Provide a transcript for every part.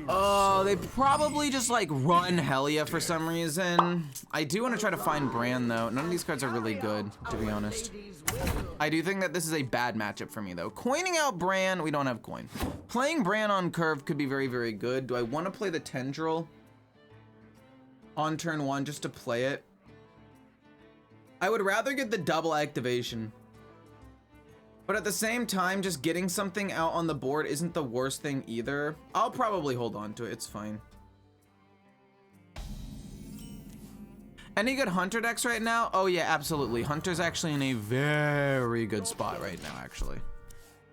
Oh, they probably just like run Helia for some reason. I do want to try to find Bran though. None of these cards are really good, to be honest. I do think that this is a bad matchup for me though. Coining out Bran, we don't have coin. Playing Bran on curve could be very, very good. Do I want to play the Tendril on turn 1 just to play it? I would rather get the double activation. But at the same time, just getting something out on the board isn't the worst thing either. I'll probably hold on to it, it's fine. Any good Hunter decks right now? Oh yeah, absolutely. Hunter's actually in a very good spot right now, actually.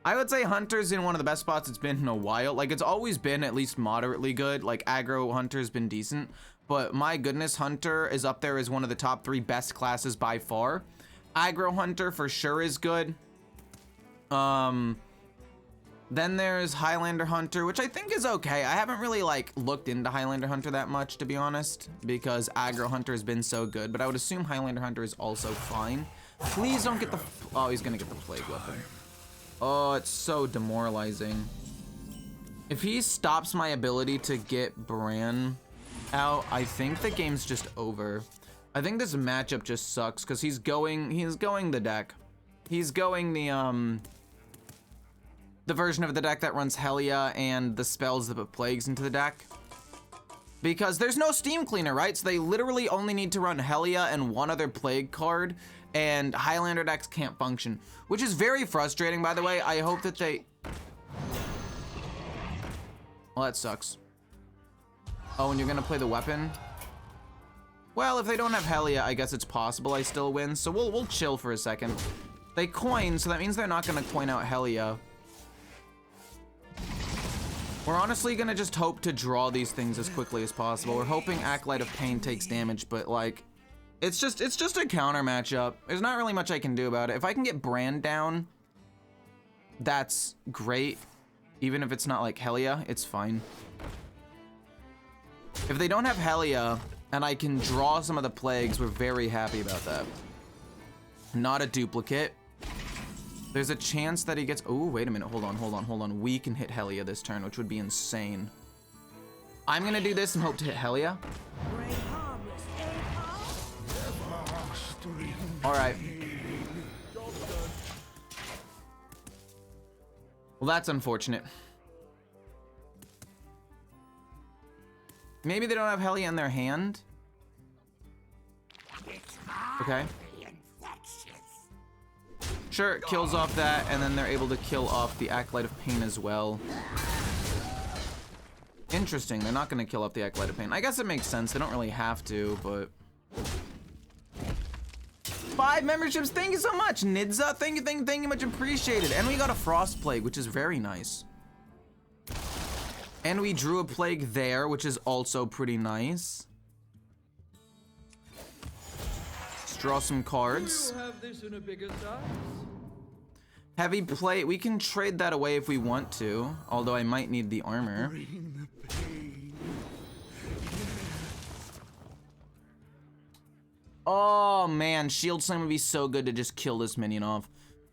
I would say Hunter's in one of the best spots it's been in a while. Like, it's always been at least moderately good. Like, aggro Hunter's been decent. But my goodness, Hunter is up there as one of the top 3 best classes by far. Aggro Hunter for sure is good. Then there's Highlander Hunter, which I think is okay. I haven't really like looked into Highlander Hunter that much, to be honest, because Aggro Hunter has been so good, but I would assume Highlander Hunter is also fine. Please don't get the, oh, he's gonna get the Plague Weapon. Oh, it's so demoralizing. If he stops my ability to get Bran out, I think the game's just over. I think this matchup just sucks because he's going the deck. He's going the version of the deck that runs Helia and the spells that put plagues into the deck. Because there's no Steam Cleaner, right? So they literally only need to run Helia and one other plague card, and Highlander decks can't function, which is very frustrating, by the way. I hope that they... Well, that sucks. Oh, and you're gonna play the weapon? Well, if they don't have Helia, I guess it's possible I still win, so we'll chill for a second. They coin, so that means they're not gonna coin out Helia. We're honestly gonna just hope to draw these things as quickly as possible. We're hoping Acolyte of Pain takes damage, but like, it's just a counter matchup. There's not really much I can do about it. If I can get Bran down, that's great. Even if it's not like Helia, it's fine. If they don't have Helia and I can draw some of the plagues, we're very happy about that. Not a duplicate. There's a chance that he gets, oh, wait a minute, hold on. We can hit Helia this turn, which would be insane. I'm gonna do this and hope to hit Helia. All right. Well, that's unfortunate. Maybe they don't have Helia in their hand. Okay. Sure, it kills off that, and then they're able to kill off the Acolyte of Pain as well. Interesting, they're not gonna kill off the Acolyte of Pain. I guess it makes sense, they don't really have to, but... 5 memberships, thank you so much, Nidza, thank you, much appreciated. And we got a Frost Plague, which is very nice. And we drew a Plague there, which is also pretty nice. Let's draw some cards. Have this in a bigger size? Heavy Plate, we can trade that away if we want to, although I might need the armor. Oh man, Shield Slam would be so good to just kill this minion off.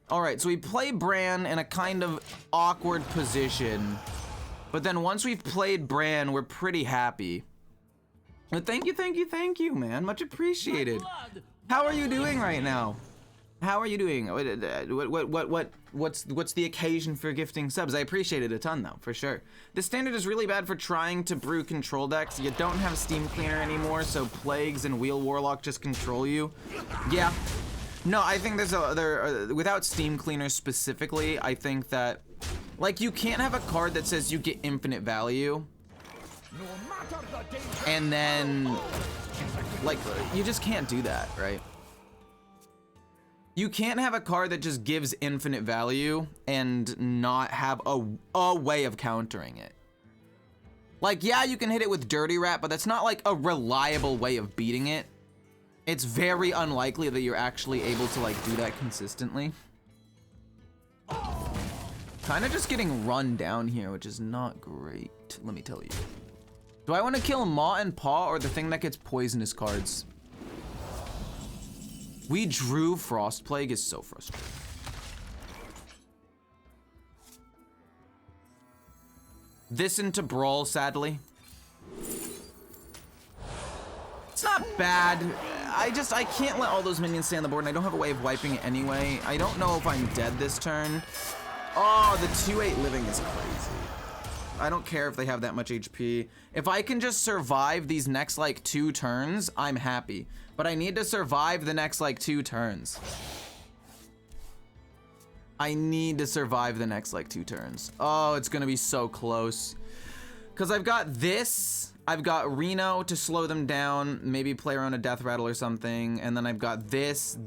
All right, so we play Bran in a kind of awkward position, but then once we've played Bran, we're pretty happy. But thank you, man, much appreciated. How are you doing right now? How are you doing? What's the occasion for gifting subs? I appreciate it a ton though, for sure. The standard is really bad for trying to brew control decks. You don't have Steam Cleaner anymore, so Plagues and Wheel Warlock just control you. Yeah. No, I think without Steam Cleaner specifically, I think that, like, you can't have a card that says you get infinite value, and then, like, you just can't do that, right? You can't have a card that just gives infinite value and not have a way of countering it. Like, yeah, you can hit it with Dirty Rat, but that's not like a reliable way of beating it. It's very unlikely that you're actually able to like do that consistently. Kind of just getting run down here, which is not great, let me tell you. Do I want to kill Maw and Paw or the thing that gets poisonous cards? We drew Frost Plague is so frustrating. This into Brawl, sadly. It's not bad. I can't let all those minions stay on the board, and I don't have a way of wiping it anyway. I don't know if I'm dead this turn. Oh, the 2/8 living is crazy. I don't care if they have that much HP. If I can just survive these next, like, 2 turns, I'm happy. But I need to survive the next, like, 2 turns. I need to survive the next, like, 2 turns. Oh, it's gonna be so close. Because I've got this. I've got Reno to slow them down. Maybe play around a death rattle or something. And then I've got this,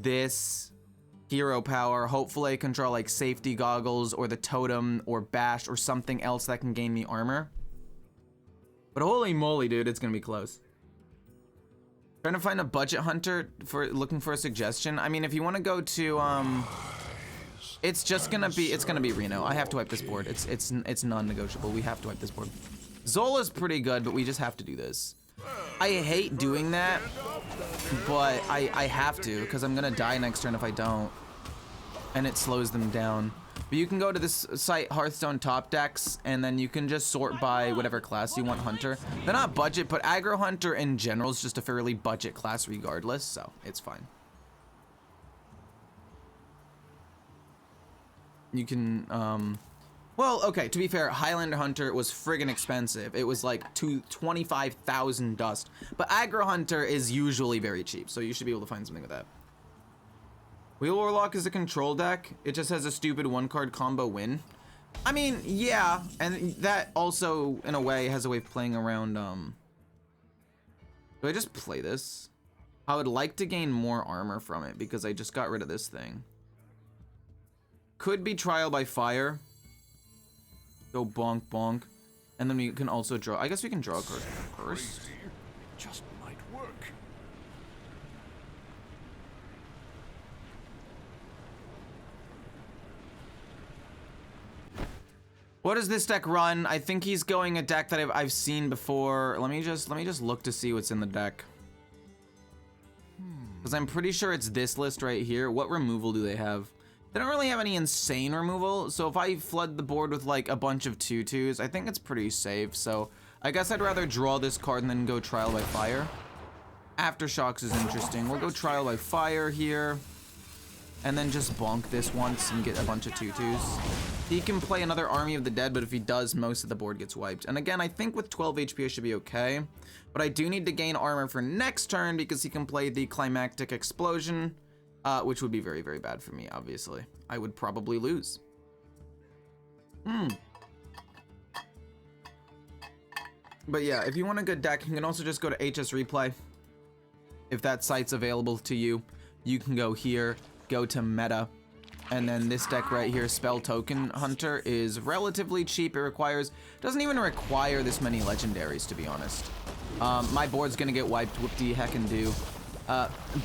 hero power. Hopefully I can draw like safety goggles or the totem or bash or something else that can gain me armor. But holy moly, dude, it's gonna be close. Trying to find a budget hunter for looking for a suggestion. I mean, if you want to go to it's gonna be Reno. I have to wipe this board. It's non-negotiable. We have to wipe this board. Zola's pretty good, but we just have to do this. I hate doing that, but I have to, because I'm gonna die next turn if I don't. And it slows them down. But you can go to this site, Hearthstone Top Decks, and then you can just sort by whatever class you want hunter. They're not budget, but aggro hunter in general is just a fairly budget class regardless, so it's fine. You can, well, okay, to be fair, Highlander Hunter was friggin' expensive. It was like 25,000 dust. But Aggro Hunter is usually very cheap, so you should be able to find something with that. Wheel Warlock is a control deck. It just has a stupid 1-card combo win. I mean, yeah, and that also, in a way, has a way of playing around, Do I just play this? I would like to gain more armor from it, because I just got rid of this thing. Could be Trial by Fire. Go bonk bonk. And then we can also draw. I guess we can draw a card first. Just might work. What does this deck run? I think he's going a deck that I've seen before. Let me just look to see what's in the deck. Because I'm pretty sure it's this list right here. What removal do they have? They don't really have any insane removal, so if I flood the board with like a bunch of 2/2s, I think it's pretty safe. So I guess I'd rather draw this card and then go Trial by Fire. Aftershocks is interesting. We'll go Trial by Fire here, and then just bonk this once and get a bunch of 2/2s. He can play another Army of the Dead, but if he does, most of the board gets wiped. And again, I think with 12 HP I should be okay, but I do need to gain armor for next turn because he can play the Climactic Explosion. Which would be very, very bad for me, obviously. I would probably lose. But yeah, if you want a good deck, you can also just go to HS Replay. If that site's available to you, you can go here, go to Meta, and then this deck right here, Spell Token Hunter, is relatively cheap. It doesn't even require this many legendaries, to be honest. My board's gonna get wiped, whoop-de-heckin'-do.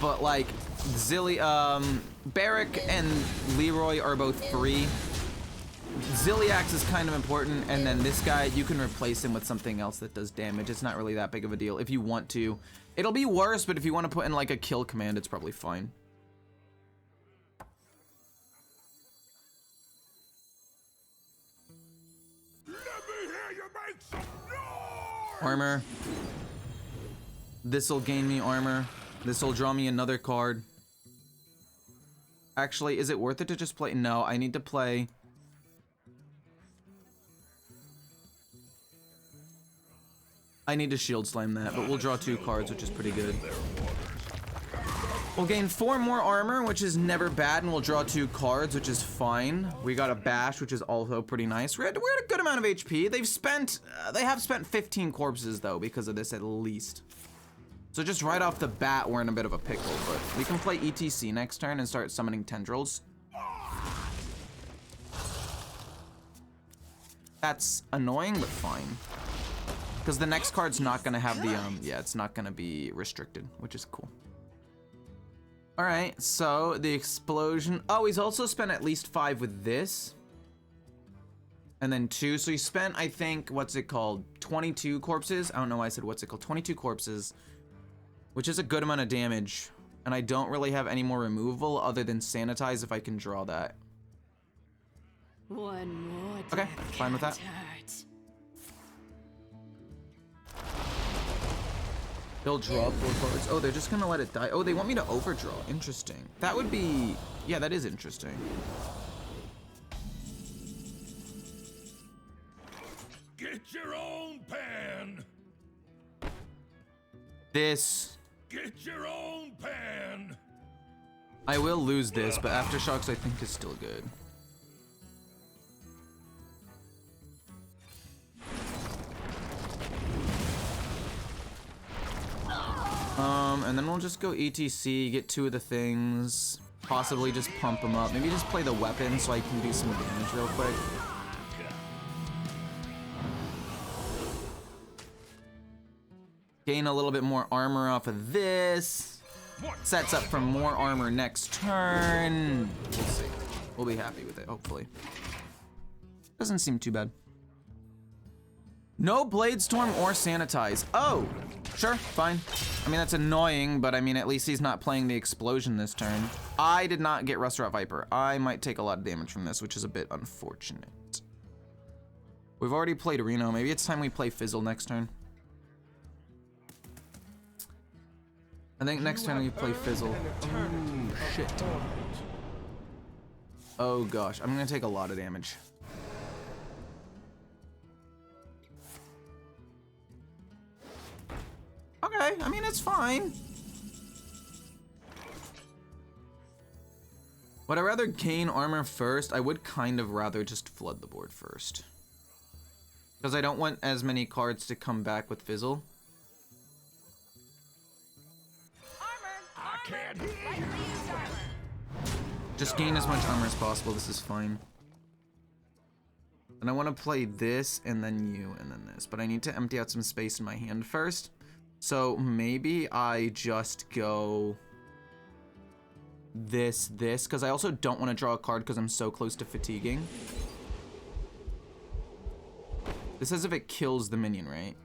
But like, Barrick and Leroy are both free. Ziliax is kind of important, and then this guy, you can replace him with something else that does damage. It's not really that big of a deal if you want to. It'll be worse, but if you want to put in like a kill command, it's probably fine. Let me hear you make some noise! Armor. This'll gain me armor. This'll draw me another card. Actually, is it worth it to just play? No, I need to play. I need to shield slam that, but we'll draw 2 cards, which is pretty good. We'll gain 4 more armor, which is never bad, and we'll draw 2 cards, which is fine. We got a bash, which is also pretty nice. We're at a good amount of HP. They have spent 15 corpses though, because of this at least. So just right off the bat, we're in a bit of a pickle, but we can play ETC next turn and start summoning tendrils. That's annoying, but fine. Because the next card's not gonna have the, yeah, it's not gonna be restricted, which is cool. All right, so the explosion. Oh, he's also spent at least 5 with this. And then 2, so he spent, I think, what's it called? 22 corpses? I don't know why I said what's it called, 22 corpses. Which is a good amount of damage. And I don't really have any more removal other than sanitize if I can draw that. One more Okay, fine with that. hurt. They'll draw 4 cards. Oh, they're just gonna let it die. Oh, they want me to overdraw. Interesting. That would be... Yeah, that is interesting. Get your own pan. This... Get your own pan. I will lose this, but Aftershocks I think is still good. And then we'll just go ETC, get 2 of the things, possibly just pump them up. Maybe just play the weapon so I can do some damage real quick. Gain a little bit more armor off of this. Sets up for more armor next turn. We'll see. We'll be happy with it, hopefully. Doesn't seem too bad. No Blade Storm or Sanitize. Oh, sure, fine. I mean, that's annoying, but I mean, at least he's not playing the explosion this turn. I did not get Restaurant Viper. I might take a lot of damage from this, which is a bit unfortunate. We've already played Reno. Maybe it's time we play Fizzle next turn. I think next turn we play Fizzle. Oh, shit. Oh, gosh. I'm gonna take a lot of damage. Okay, I mean, it's fine. Would I rather gain armor first? I would kind of rather just flood the board first. Because I don't want as many cards to come back with Fizzle. Just gain as much armor as possible. This is fine. And I want to play this, and then you, and then this. But I need to empty out some space in my hand first. So maybe I just go this, because I also don't want to draw a card because I'm so close to fatiguing. This says if it kills the minion, right?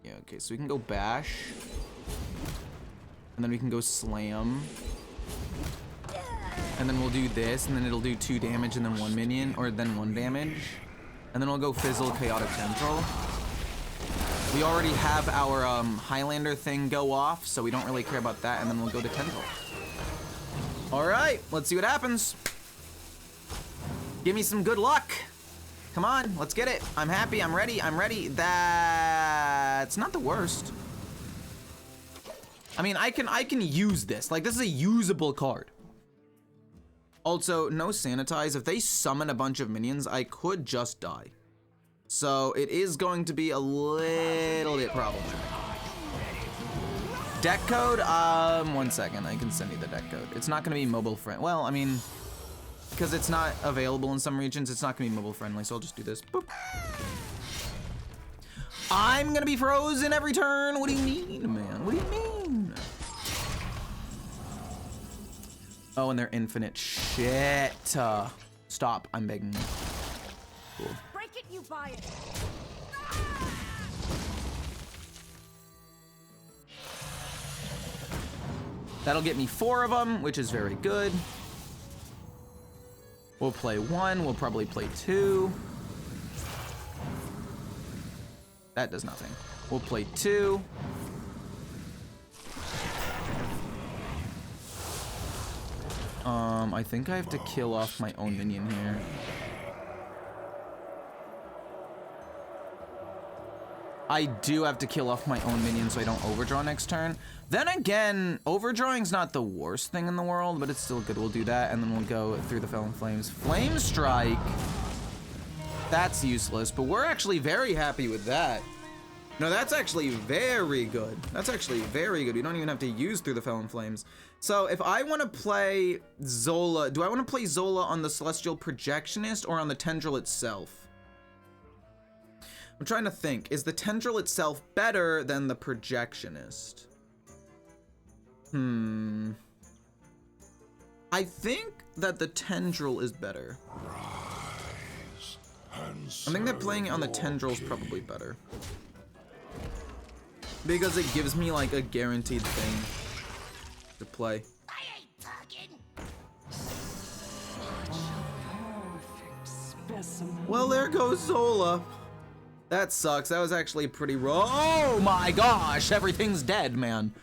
Yeah, okay, so we can go bash. And then we can go slam. And then we'll do this, and then it'll do 2 damage and then 1 minion, or then 1 damage. And then we'll go Fizzle, Chaotic Tendril. We already have our Highlander thing go off, so we don't really care about that, and then we'll go to Tendril. All right, let's see what happens. Give me some good luck. Come on, let's get it. I'm happy, I'm ready, I'm ready. That's not the worst. I mean, I can use this. Like, this is a usable card. Also, no Sanitize. If they summon a bunch of minions, I could just die. So it is going to be a little bit problematic. Deck code, 1 second, I can send you the deck code. It's not gonna be mobile friendly. Well, I mean, because it's not available in some regions, it's not gonna be mobile friendly, so I'll just do this. Boop. I'm gonna be frozen every turn. What do you mean, man? What do you mean? Oh, and they're infinite. Shit. Stop, I'm begging you. Cool. Break it, you buy it. That'll get me 4 of them, which is very good. We'll play 1, we'll probably play 2. That does nothing. We'll play 2. I think I have to kill off my own minion here. I do have to kill off my own minion so I don't overdraw next turn. Then again, overdrawing's not the worst thing in the world, but it's still good. We'll do that, and then we'll go through the Felon Flames. Flame Strike. That's useless, but we're actually very happy with that. No, that's actually very good. That's actually very good. We don't even have to use Through the Felon Flames. So if I want to play Zola, do I want to play Zola on the Celestial Projectionist or on the Tendril itself? I'm trying to think. Is the Tendril itself better than the Projectionist? I think that the Tendril is better. I think that playing it on the Tendril is probably better. Because it gives me like a guaranteed thing to play. I ain't talking. Well, there goes Zola. That sucks. That was actually pretty raw. Oh my gosh, everything's dead, man.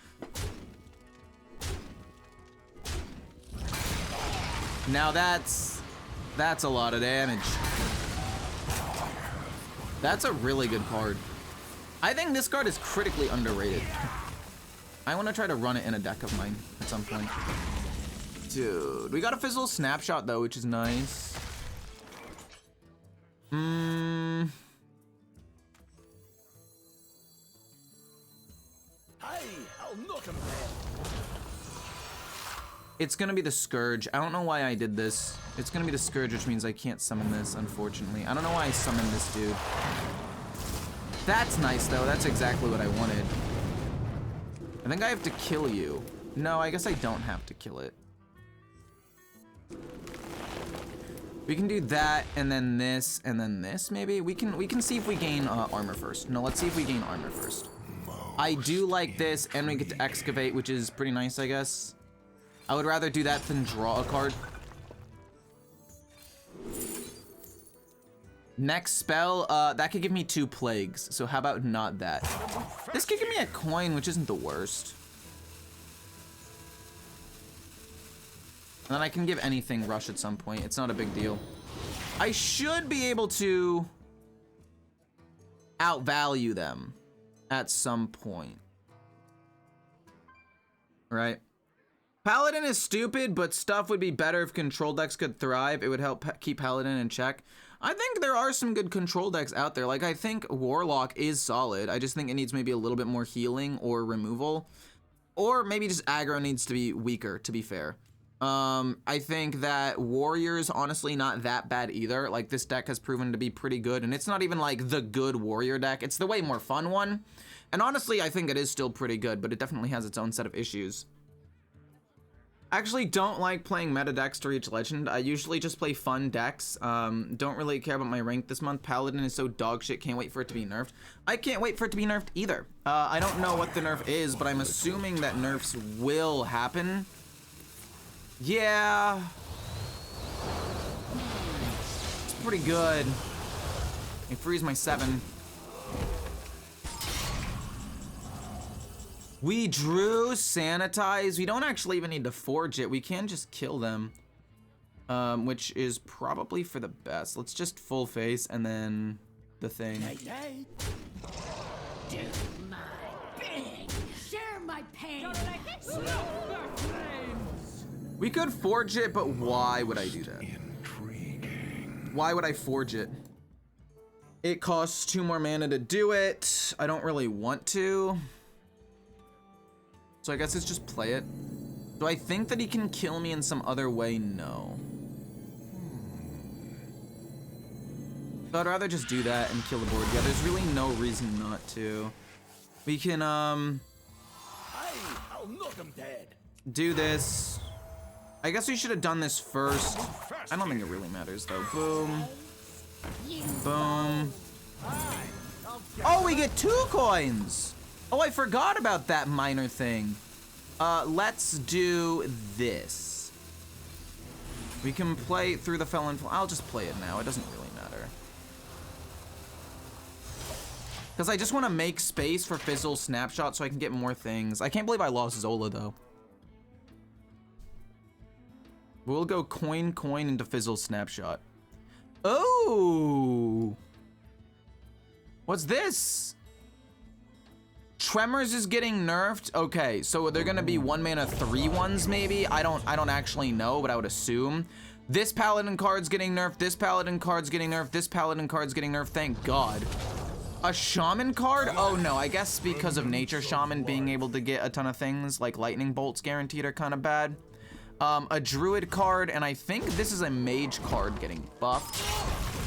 Now that's a lot of damage. That's a really good card. I think this card is critically underrated. I want to try to run it in a deck of mine at some point. Dude, we got a Fizzle Snapshot though, which is nice. It's gonna be the Scourge. I don't know why I did this. It's gonna be the Scourge, which means I can't summon this, unfortunately. I don't know why I summoned this dude. That's nice though. That's exactly what I wanted. I think I have to kill you. No, I guess I don't have to kill it. We can do that, and then this, maybe? We can see if we gain armor first. No, let's see if we gain armor first. I do like this, and we get to excavate, which is pretty nice, I guess. I would rather do that than draw a card. Next spell, that could give me 2 plagues, so how about not that? This could give me a coin, which isn't the worst. And then I can give anything rush at some point. It's not a big deal. I should be able to outvalue them at some point. Right? Paladin is stupid, but stuff would be better if control decks could thrive. It would help keep Paladin in check. I think there are some good control decks out there. Like, I think Warlock is solid. I just think it needs maybe a little bit more healing or removal. Or maybe just aggro needs to be weaker, to be fair. I think that Warrior's honestly not that bad either. Like, this deck has proven to be pretty good, and it's not even like the good Warrior deck. It's the way more fun one. And honestly, I think it is still pretty good, but it definitely has its own set of issues. I actually don't like playing meta decks to reach Legend. I usually just play fun decks. Don't really care about my rank this month. Paladin is so dog shit, can't wait for it to be nerfed. I can't wait for it to be nerfed either. I don't know what the nerf is, but I'm assuming that nerfs will happen. Yeah. It's pretty good. I freeze my 7. We drew Sanitize. We don't actually even need to forge it. We can just kill them. Which is probably for the best. Let's just full face and then the thing. Do my bidding. Share my pain. We could forge it, but why would I do that? Why would I forge it? It costs 2 more mana to do it. I don't really want to. So I guess it's just play it. Do I think that he can kill me in some other way? No. So I'd rather just do that and kill the board. Yeah, there's really no reason not to. We can, I'll knock him dead. do this. I guess we should have done this first. I don't think it really matters though. Boom. Boom. Oh, we get 2 coins. Oh, I forgot about that minor thing. Let's do this. We can play through the Felon. I'll just play it now. It doesn't really matter. Because I just want to make space for Fizzle Snapshot so I can get more things. I can't believe I lost Zola though. We'll go coin into Fizzle Snapshot. Oh! What's this? Tremors is getting nerfed. Okay, so they're gonna be 1 mana 3/1s maybe. I don't actually know, but I would assume. This Paladin card's getting nerfed. This Paladin card's getting nerfed. This Paladin card's getting nerfed. Thank God. A Shaman card? Oh no, I guess because of Nature Shaman being able to get a ton of things like Lightning Bolts guaranteed are kind of bad. A Druid card, and I think this is a Mage card getting buffed.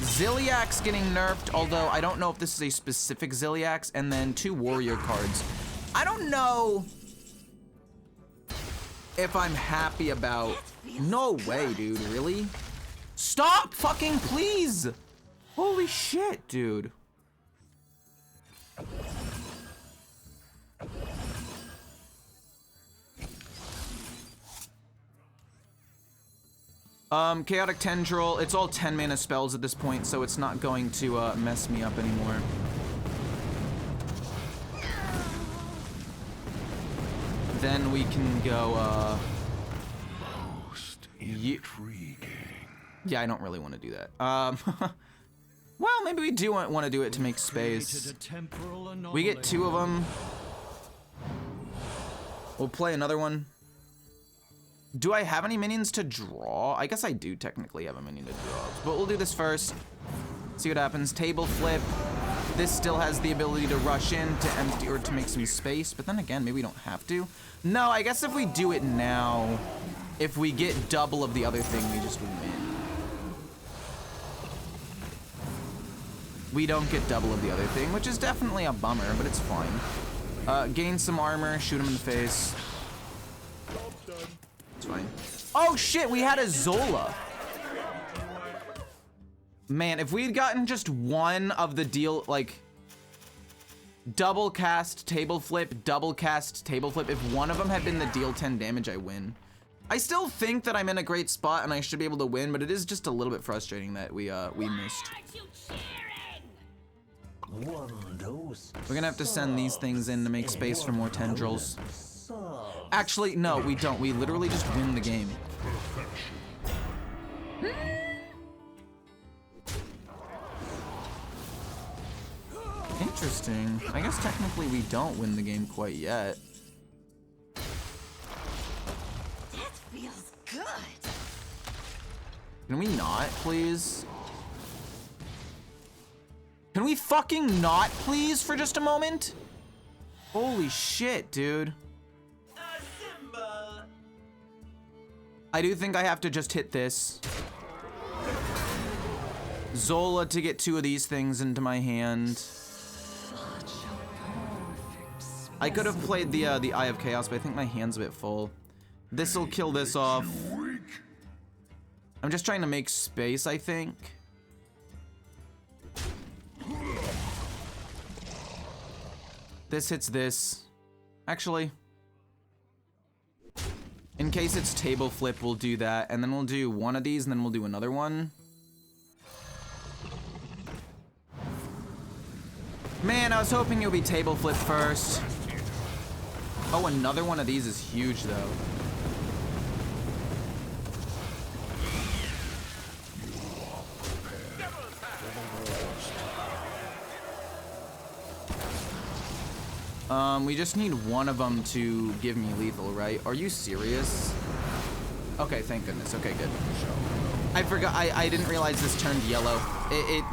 Ziliax getting nerfed, although I don't know if this is a specific Ziliax, and then 2 Warrior cards. I don't know if I'm happy about... No way, dude, really? Stop fucking, please! Holy shit, dude. Chaotic Tendril, it's all 10 mana spells at this point, so it's not going to mess me up anymore. Then we can go, Most intriguing. yeah, I don't really want to do that. Well, maybe we do want to do it to make space. We get 2 of them. We'll play another one. Do I have any minions to draw? I guess I do technically have a minion to draw, but we'll do this first. See what happens. Table flip. This still has the ability to rush in, to empty, or to make some space, but then again, maybe we don't have to. No, I guess if we do it now, if we get double of the other thing, we just win. We don't get double of the other thing, which is definitely a bummer, but it's fine. Gain some armor, shoot him in the face. It's fine. Oh shit, we had a Zola. Man, if we had gotten just one of the deal, like, double cast, table flip, double cast, table flip, if one of them had been the deal 10 damage, I win. I still think that I'm in a great spot and I should be able to win, but it is just a little bit frustrating that we missed. We're gonna have to send these things in to make space for more tendrils. Actually, no, we don't. We literally just win the game. Interesting. I guess technically we don't win the game quite yet. That feels good. Can we not, please? Can we fucking not, please, for just a moment? Holy shit, dude. I do think I have to just hit this. Zola to get 2 of these things into my hand. I could have played the Eye of Chaos, but I think my hand's a bit full. This'll kill this off. I'm just trying to make space, I think. This hits this. Actually, in case it's table flip, we'll do that, and then we'll do one of these, and then we'll do another one. Man, I was hoping it would be table flip first. Oh, another one of these is huge, though. We just need one of them to give me lethal, right? Are you serious? Okay, thank goodness. Okay, good. I forgot. I didn't realize this turned yellow.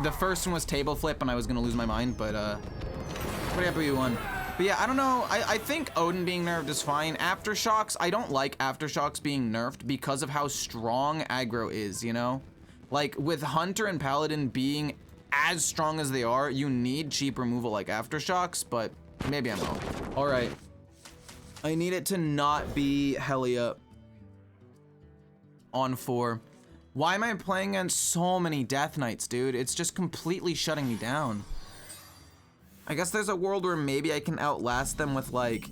The first one was table flip, and I was gonna lose my mind, but pretty happy we won. But yeah, I don't know. I think Odin being nerfed is fine. Aftershocks, I don't like Aftershocks being nerfed because of how strong aggro is, you know? Like, with Hunter and Paladin being as strong as they are, you need cheap removal like Aftershocks, but maybe I'm wrong. All right. I need it to not be Helia on 4. Why am I playing against so many Death Knights, dude? It's just completely shutting me down. I guess there's a world where maybe I can outlast them with, like,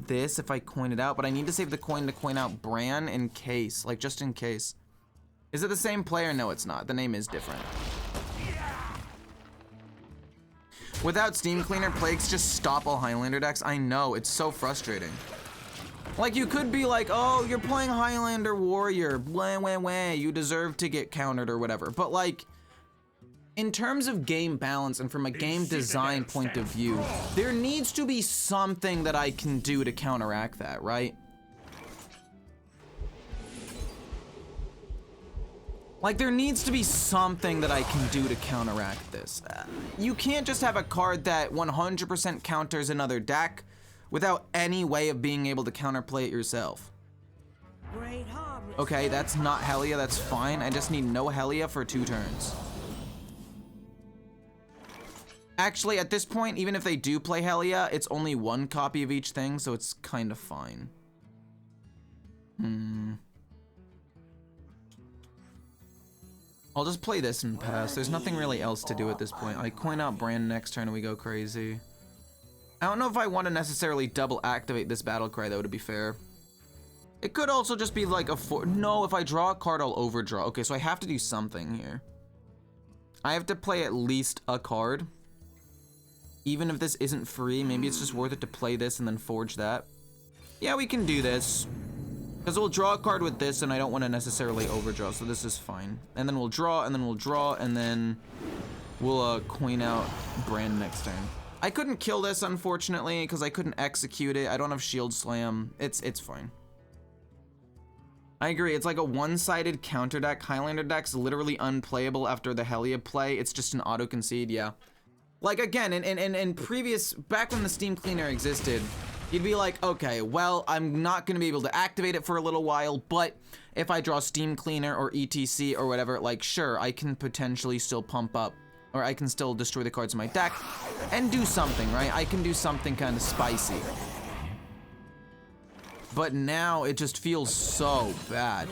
this if I coin it out, but I need to save the coin to coin out Bran in case, like, just in case. Is it the same player? No, it's not. The name is different. Without Steam Cleaner, Plagues just stop all Highlander decks. I know, it's so frustrating. Like, you could be like, oh, you're playing Highlander Warrior, wah, wah, wah, you deserve to get countered or whatever. But, like, in terms of game balance and from a game design point of view, there needs to be something that I can do to counteract that, right? Like, there needs to be something that I can do to counteract this. You can't just have a card that 100% counters another deck without any way of being able to counterplay it yourself. Okay, that's not Helia, that's fine. I just need no Helia for 2 turns. Actually, at this point, even if they do play Helia, it's only 1 copy of each thing, so it's kind of fine. I'll just play this and pass. There's nothing really else to do at this point. I coin out Bran next turn and we go crazy. I don't know if I want to necessarily double activate this battle cry though, to be fair. It could also just be like a no, if I draw a card, I'll overdraw. Okay, so I have to do something here. I have to play at least a card. Even if this isn't free, maybe it's just worth it to play this and then forge that. Yeah, we can do this. Because we'll draw a card with this, and I don't want to necessarily overdraw, so this is fine. And then we'll draw, and then we'll draw, and then we'll coin out Brand next turn. I couldn't kill this, unfortunately, because I couldn't execute it. I don't have Shield Slam. It's fine. I agree, it's like a one-sided counter deck. Highlander deck's literally unplayable after the Helia play. It's just an auto-concede, yeah. Like, again, in previous, back when the Steam Cleaner existed, you'd be like, okay, well, I'm not gonna be able to activate it for a little while, but if I draw Steam Cleaner or ETC or whatever, like, sure, I can potentially still pump up, or I can still destroy the cards in my deck and do something, right? I can do something kind of spicy. But now it just feels so bad.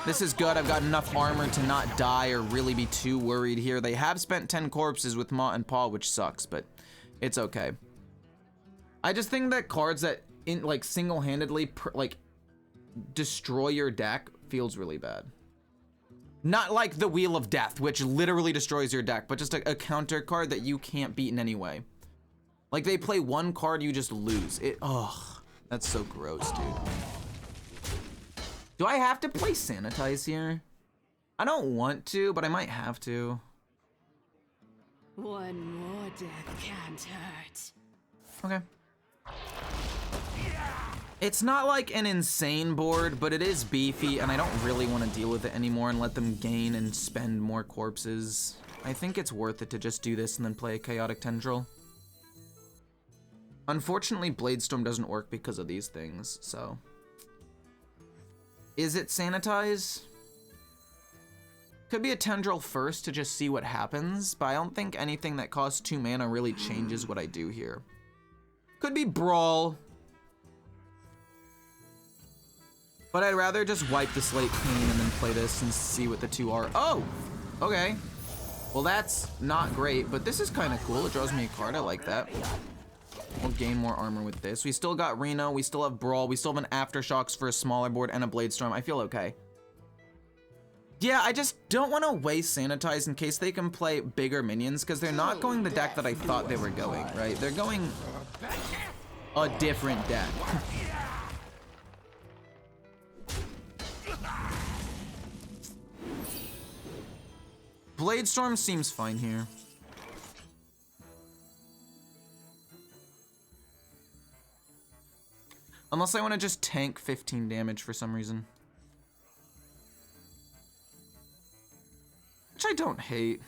This is good. I've got enough armor to not die or really be too worried here. They have spent 10 corpses with Maw and Paw, which sucks, but it's okay. I just think that cards that like single-handedly like destroy your deck feels really bad. Not like the Wheel of Death, which literally destroys your deck, but just a counter card that you can't beat in any way. Like they play one card, you just lose. Ugh. That's so gross, dude. Do I have to play Sanitize here? I don't want to, but I might have to. One more death can't hurt. Okay. It's not like an insane board, but it is beefy, and I don't really want to deal with it anymore and let them gain and spend more corpses. I think it's worth it to just do this and then play a Chaotic Tendril. Unfortunately, Bladestorm doesn't work because of these things, so. Is it Sanitize? Could be a Tendril first to just see what happens, but I don't think anything that costs 2 mana really changes what I do here. Could be Brawl. But I'd rather just wipe the slate clean and then play this and see what the two are. Oh, okay. Well, that's not great, but this is kind of cool. It draws me a card, I like that. We'll gain more armor with this. We still got Reno, we still have Brawl, we still have an Aftershocks for a smaller board and a Bladestorm. I feel okay. Yeah, I just don't want to waste Sanitize in case they can play bigger minions, because they're not going the deck that I thought they were going, right? They're going a different deck. Bladestorm seems fine here. Unless I want to just tank 15 damage for some reason. Which I don't hate.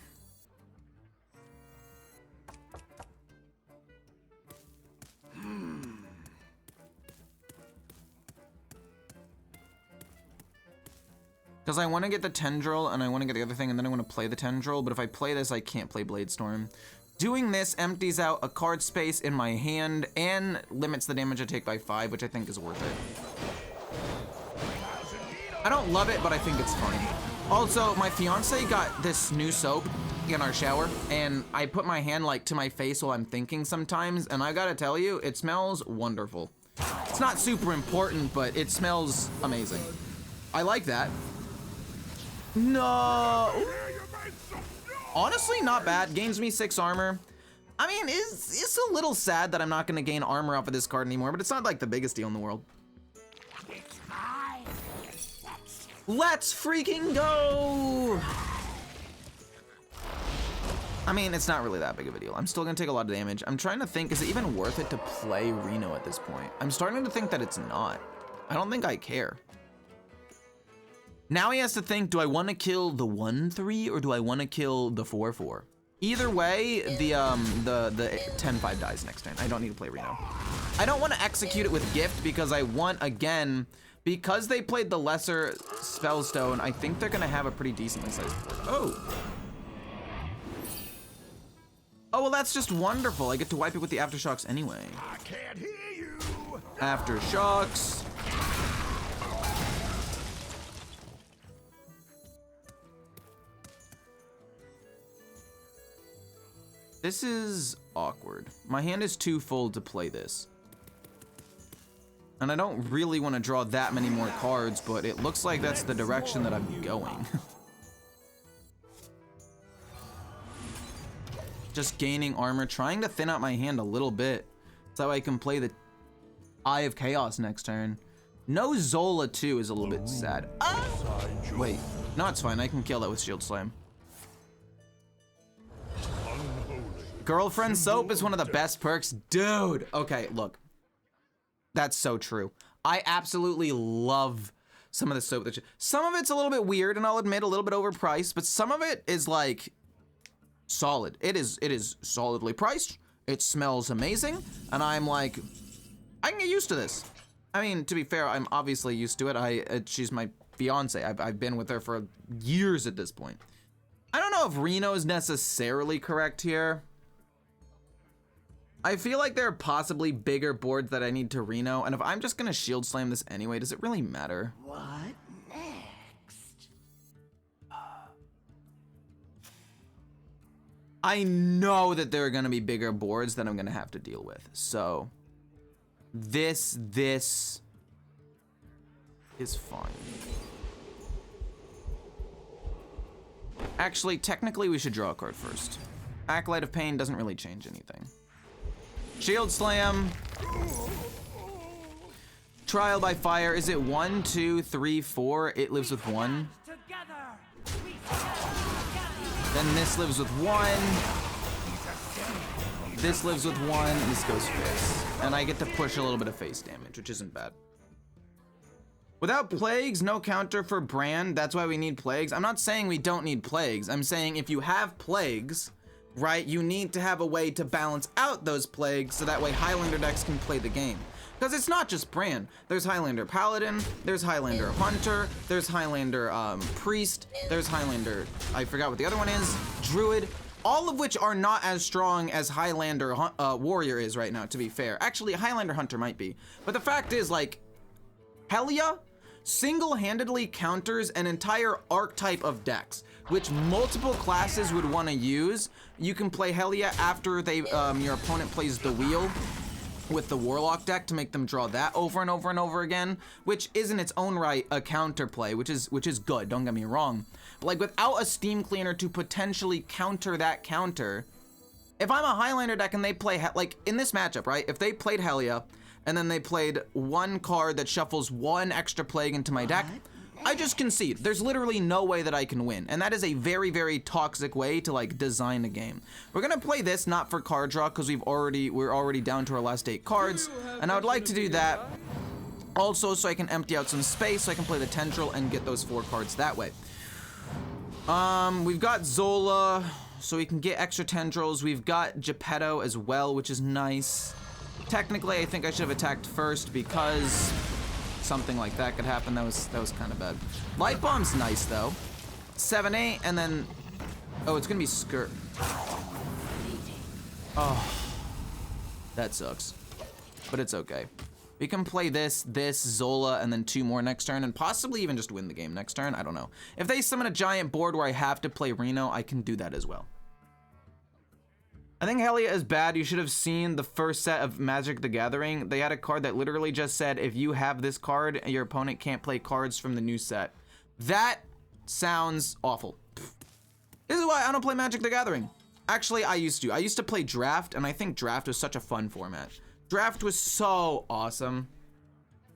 Because I want to get the Tendril and I want to get the other thing and then I want to play the Tendril, but if I play this, I can't play Bladestorm. Doing this empties out a card space in my hand and limits the damage I take by 5, which I think is worth it. I don't love it, but I think it's fun. Also, my fiance got this new soap in our shower, and I put my hand like to my face while I'm thinking sometimes, and I gotta tell you, it smells wonderful. It's not super important, but it smells amazing. I like that. No. Honestly, not bad. Gains me 6 armor. I mean, it's a little sad that I'm not gonna gain armor off of this card anymore, but it's not like the biggest deal in the world. Let's freaking go! I mean, it's not really that big of a deal. I'm still gonna take a lot of damage. I'm trying to think, is it even worth it to play Reno at this point? I'm starting to think that it's not. I don't think I care. Now he has to think, do I want to kill the 1-3 or do I want to kill the 4-4? Either way, the 10-5 dies next turn. I don't need to play Reno. I don't want to execute it with Gift because I want, again, because they played the lesser Spellstone, I think they're going to have a pretty decently sized board. Oh. Oh, well, that's just wonderful. I get to wipe it with the Aftershocks anyway. I can't hear you. Aftershocks. This is awkward. My hand is too full to play this. And I don't really want to draw that many more cards, but it looks like that's the direction that I'm going. Just gaining armor, trying to thin out my hand a little bit so I can play the Eye of Chaos next turn. No Zola too is a little bit sad. Oh! Wait, no, it's fine. I can kill that with Shield Slam. Girlfriend Soap is one of the best perks. Dude, okay, look. That's so true. I absolutely love some of the soap. Some of it's a little bit weird, and I'll admit a little bit overpriced, but some of it is like solid. It is solidly priced. It smells amazing, and I'm like, I can get used to this. I mean, to be fair, I'm obviously used to it. She's my fiance. I've been with her for years at this point. I don't know if Reno is necessarily correct here. I feel like there are possibly bigger boards that I need to Reno, and if I'm just gonna Shield Slam this anyway, does it really matter? What next? I know that there are gonna be bigger boards that I'm gonna have to deal with, so this is fine. Actually, technically we should draw a card first. Acolyte of Pain doesn't really change anything. Shield Slam. Trial by Fire. Is it 1, 2, 3, 4? It lives with 1. Then this lives with 1. This lives with 1. This goes face. And I get to push a little bit of face damage, which isn't bad. Without Plagues, no counter for Brand. That's why we need Plagues. I'm not saying we don't need Plagues. I'm saying if you have Plagues, right, you need to have a way to balance out those Plagues so that way Highlander decks can play the game. Because it's not just Brand. There's Highlander Paladin, there's Highlander Hunter, there's Highlander Priest, there's Highlander, I forgot what the other one is, Druid, all of which are not as strong as Highlander Warrior is right now, to be fair. Actually, Highlander Hunter might be. But the fact is, like, Helia single-handedly counters an entire archetype of decks, which multiple classes would want to use. You can play Helia after they your opponent plays the wheel with the Warlock deck to make them draw that over and over and over again, which is in its own right a counterplay, which is good, don't get me wrong. But like without a Steam Cleaner to potentially counter that counter, if I'm a Highlander deck and they play, like in this matchup, right, if they played Helia, and then they played one card that shuffles one extra plague into my deck, I just concede. There's literally no way that I can win. And that is a very, very toxic way to like design a game. We're gonna play this not for card draw because we're already down to our last 8 cards. And I would like to do that also so I can empty out some space so I can play the Tendril and get those 4 cards that way. We've got Zola, so we can get extra Tendrils. We've got Geppetto as well, which is nice. Technically, I think I should have attacked first because something like that could happen. That was kind of bad. Light Bomb's nice though. 7-8, and then oh, it's gonna be Skirt. Oh, that sucks, but it's okay. We can play this Zola, and then 2 more next turn, and possibly even just win the game next turn. I don't know. If they summon a giant board where I have to play Reno, I can do that as well. I think Helia is bad. You should have seen the first set of Magic the Gathering. They had a card that literally just said, if you have this card, your opponent can't play cards from the new set. That sounds awful. This is why I don't play Magic the Gathering. Actually, I used to. I used to play Draft, and I think Draft was such a fun format. Draft was so awesome.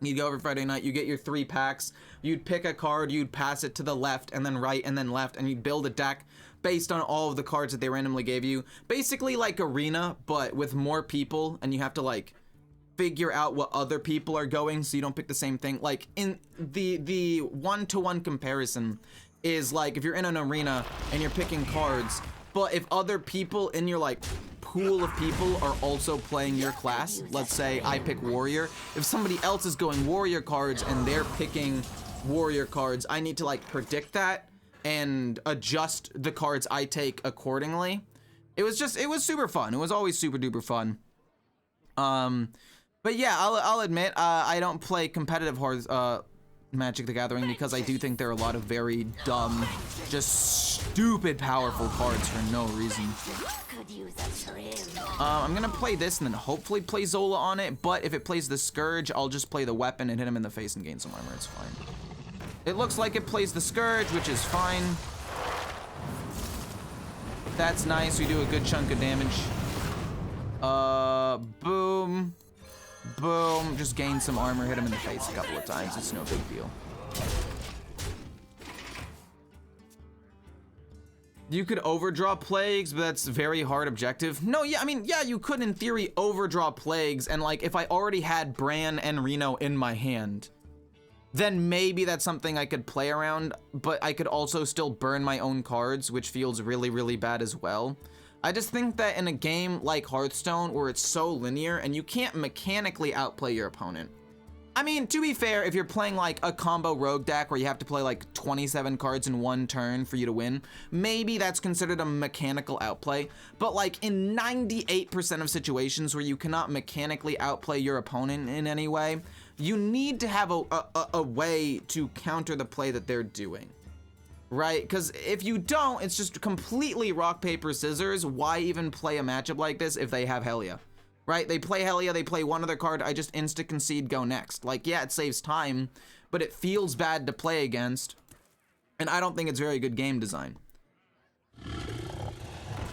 You'd go over Friday night, you get your 3 packs, you'd pick a card, you'd pass it to the left, and then right, and then left, and you'd build a deck based on all of the cards that they randomly gave you. Basically like Arena, but with more people, and you have to like figure out what other people are going so you don't pick the same thing. Like in the one-to-one comparison is like if you're in an arena and you're picking cards, but if other people in your like pool of people are also playing your class, let's say I pick Warrior, if somebody else is going Warrior cards and they're picking Warrior cards, I need to like predict that and adjust the cards I take accordingly. It was super fun. It was always super duper fun. But yeah, I'll admit, I don't play competitive Magic the Gathering because I do think there are a lot of very dumb, just stupid powerful cards for no reason. I'm gonna play this and then hopefully play Zola on it, but if it plays the Scourge, I'll just play the weapon and hit him in the face and gain some armor. It's fine. It looks like it plays the Scourge, which is fine. That's nice. We do a good chunk of damage. Boom. Boom. Just gain some armor, hit him in the face a couple of times. It's no big deal. You could overdraw Plagues, but that's a very hard objective. No, yeah, I mean, yeah, you could in theory overdraw Plagues, and like if I already had Bran and Reno in my hand, then maybe that's something I could play around, but I could also still burn my own cards, which feels really, really bad as well. I just think that in a game like Hearthstone, where it's so linear and you can't mechanically outplay your opponent. I mean, to be fair, if you're playing like a combo rogue deck where you have to play like 27 cards in one turn for you to win, maybe that's considered a mechanical outplay. But like in 98% of situations where you cannot mechanically outplay your opponent in any way, you need to have a way to counter the play that they're doing. Right? Because if you don't, it's just completely rock, paper, scissors. Why even play a matchup like this if they have Helia? Right? They play Helia, they play one other card, I just insta-concede, go next. Like, yeah, it saves time, but it feels bad to play against. And I don't think it's very good game design.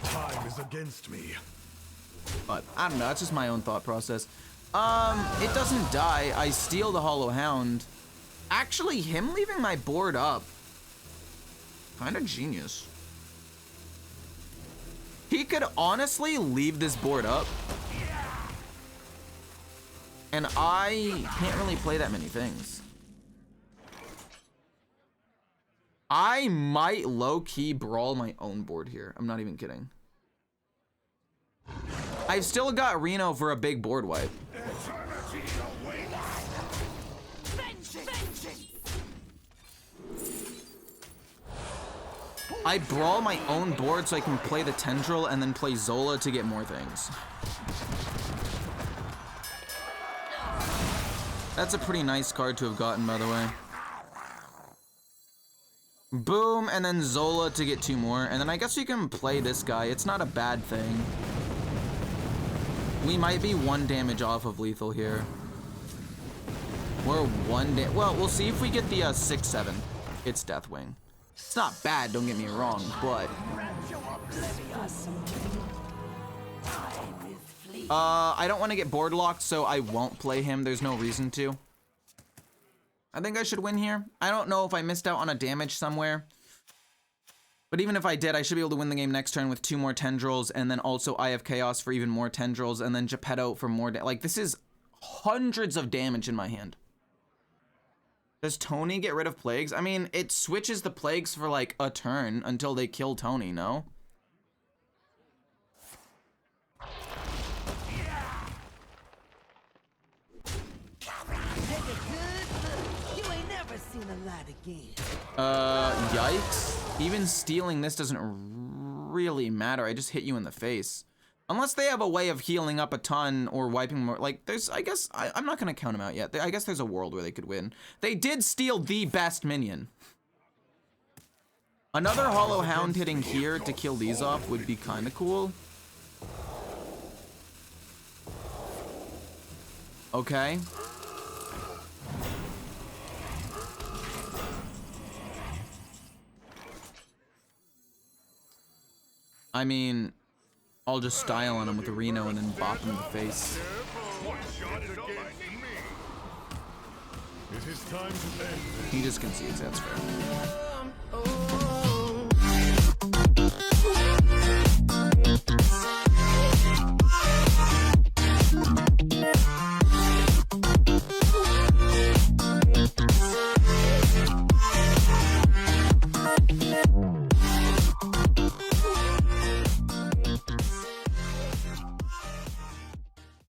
Time is against me. But, I don't know, that's just my own thought process. It doesn't die. I steal the Hollow Hound. Actually, him leaving my board up, kind of genius. He could honestly leave this board up, and I can't really play that many things. I might low-key brawl my own board here. I'm not even kidding. I've still got Reno for a big board wipe. I brawl my own board so I can play the Tendril and then play Zola to get more things. That's a pretty nice card to have gotten, by the way. Boom, and then Zola to get 2 more. And then I guess you can play this guy. It's not a bad thing. We might be 1 damage off of lethal here. We're 1 damage. Well, we'll see if we get the 6-7. It's Deathwing. It's not bad, don't get me wrong, but... I don't want to get board locked, so I won't play him. There's no reason to. I think I should win here. I don't know if I missed out on a damage somewhere. But even if I did, I should be able to win the game next turn with 2 more Tendrils, and then also Eye of Chaos for even more Tendrils, and then Geppetto for more like, this is hundreds of damage in my hand. Does Tony get rid of Plagues? I mean, it switches the Plagues for like a turn until they kill Tony, no? Yikes. Even stealing this doesn't really matter. I just hit you in the face. Unless they have a way of healing up a ton or wiping more. Like, there's, I guess, I'm not going to count them out yet. I guess there's a world where they could win. They did steal the best minion. Another Hollow Hound hitting here to kill these off would be kind of cool. Okay. I mean, I'll just style on him with a Reno and then bop him in the face. He just concedes, that's fair.